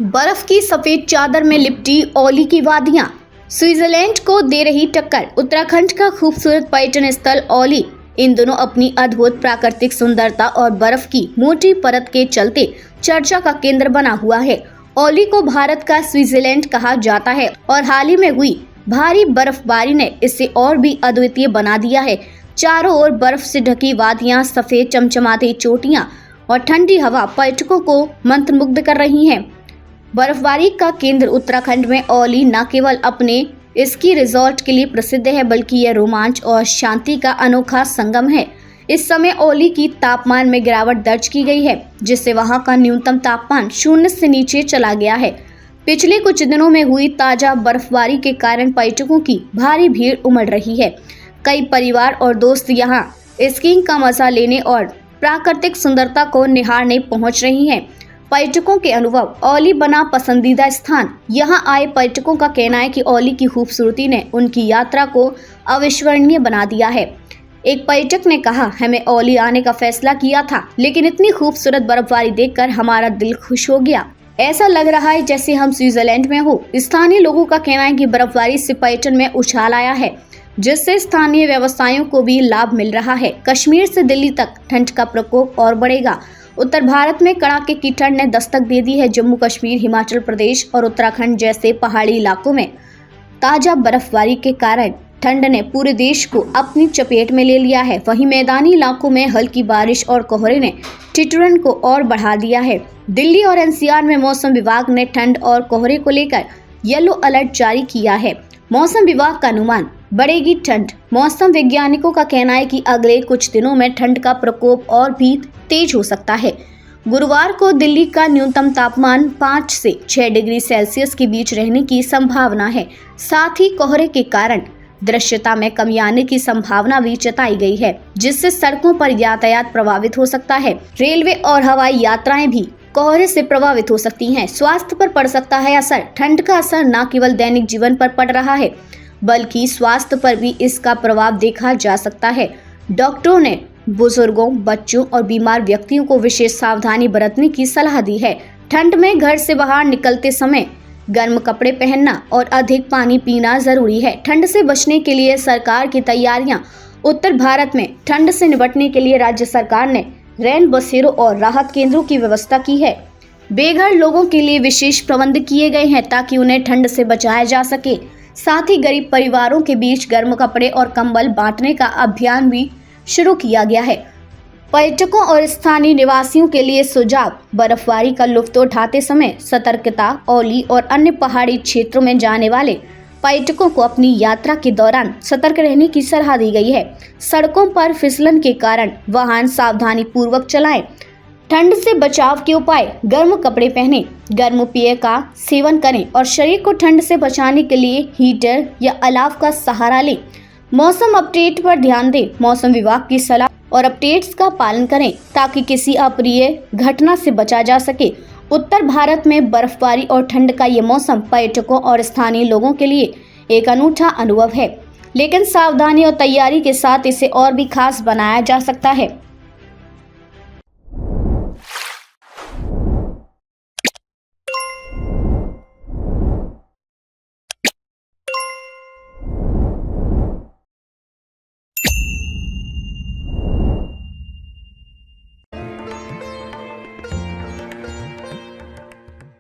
बर्फ की सफेद चादर में लिपटी ओली की वादियां स्विट्जरलैंड को दे रही टक्कर। उत्तराखंड का खूबसूरत पर्यटन स्थल ओली इन दोनों अपनी अद्भुत प्राकृतिक सुंदरता और बर्फ की मोटी परत के चलते चर्चा का केंद्र बना हुआ है। ओली को भारत का स्विट्जरलैंड कहा जाता है और हाल ही में हुई भारी बर्फबारी ने इसे और भी अद्वितीय बना दिया है। चारों ओर बर्फ से ढकी वादियां, सफेद चमचमाती चोटियां और ठंडी हवा पर्यटकों को मंत्रमुग्ध कर रही हैं। बर्फबारी का केंद्र उत्तराखंड में ओली न केवल अपने स्की रिजॉर्ट के लिए प्रसिद्ध है, बल्कि यह रोमांच और शांति का अनोखा संगम है। इस समय ओली की तापमान में गिरावट दर्ज की गई है, जिससे वहां का न्यूनतम तापमान 0 से नीचे चला गया है। पिछले कुछ दिनों में हुई ताजा बर्फबारी के कारण पर्यटकों की भारी भीड़ उमड़ रही है। कई परिवार और दोस्त यहां स्कीइंग का मजा लेने और प्राकृतिक सुंदरता को निहारने पहुंच रही हैं। पर्यटकों के अनुभव ओली बना पसंदीदा स्थान। यहां आए पर्यटकों का कहना है कि ओली की खूबसूरती ने उनकी यात्रा को अविस्मरणीय बना दिया है। एक पर्यटक ने कहा, हमें ओली आने का फैसला किया था, लेकिन इतनी खूबसूरत बर्फबारी देखकर हमारा दिल खुश हो गया। ऐसा लग रहा है जैसे हम स्विट्जरलैंड में हो। स्थानीय लोगों का कहना है कि बर्फबारी से पर्यटन में उछाल आया है, जिससे स्थानीय व्यवसायों को भी लाभ मिल रहा है। कश्मीर से दिल्ली तक ठंड का प्रकोप और बढ़ेगा। उत्तर भारत में कड़ाके की ठंड ने दस्तक दे दी है। जम्मू कश्मीर, हिमाचल प्रदेश और उत्तराखंड जैसे पहाड़ी इलाकों में ताजा बर्फबारी के कारण ठंड ने पूरे देश को अपनी चपेट में ले लिया है। वहीं मैदानी इलाकों में हल्की बारिश और कोहरे ने ठिठुरन को और बढ़ा दिया है। दिल्ली और एनसीआर में मौसम विभाग ने ठंड और कोहरे को लेकर येलो अलर्ट जारी किया है। मौसम विभाग का अनुमान, बढ़ेगी ठंड। मौसम वैज्ञानिकों का कहना है कि अगले कुछ दिनों में ठंड का प्रकोप और भी तेज हो सकता है। गुरुवार को दिल्ली का न्यूनतम तापमान 5 से 6 डिग्री सेल्सियस के बीच रहने की संभावना है। साथ ही कोहरे के कारण दृश्यता में कमी आने की संभावना भी जताई गई है, जिससे सड़कों पर यातायात प्रभावित हो सकता है। रेलवे और हवाई यात्राएं भी कोहरे से प्रभावित हो सकती हैं। स्वास्थ्य पर पड़ सकता है असर। ठंड का असर न केवल दैनिक जीवन पर पड़ रहा है, बल्कि स्वास्थ्य पर भी इसका प्रभाव देखा जा सकता है। डॉक्टरों ने बुजुर्गों, बच्चों और बीमार व्यक्तियों को विशेष सावधानी बरतने की सलाह दी है। ठंड में घर से बाहर निकलते समय गर्म कपड़े पहनना और अधिक पानी पीना जरूरी है। ठंड से बचने के लिए सरकार की तैयारियां। उत्तर भारत में ठंड से निपटने के लिए राज्य सरकार ने रैन बसेरों और राहत केंद्रों की व्यवस्था की है। बेघर लोगों के लिए विशेष प्रबंध किए गए हैं ताकि उन्हें ठंड से बचाया जा सके। साथ ही गरीब परिवारों के बीच गर्म कपड़े और कंबल बांटने का अभियान भी शुरू किया गया है। पर्यटकों और स्थानीय निवासियों के लिए सुझाव, बर्फबारी का लुत्फ उठाते समय सतर्कता। ओली और अन्य पहाड़ी क्षेत्रों में जाने वाले पर्यटकों को अपनी यात्रा के दौरान सतर्क रहने की सलाह दी गई है। सड़कों पर फिसलन के कारण वाहन सावधानी पूर्वक चलाएं। ठंड से बचाव के उपाय, गर्म कपड़े पहनें, गर्म पेय का सेवन करें और शरीर को ठंड से बचाने के लिए हीटर या अलाव का सहारा लें। मौसम अपडेट पर ध्यान दें। मौसम विभाग की सलाह और अपडेट्स का पालन करें ताकि किसी अप्रिय घटना से बचा जा सके। उत्तर भारत में बर्फबारी और ठंड का ये मौसम पर्यटकों और स्थानीय लोगों के लिए एक अनूठा अनुभव है, लेकिन सावधानी और तैयारी के साथ इसे और भी खास बनाया जा सकता है।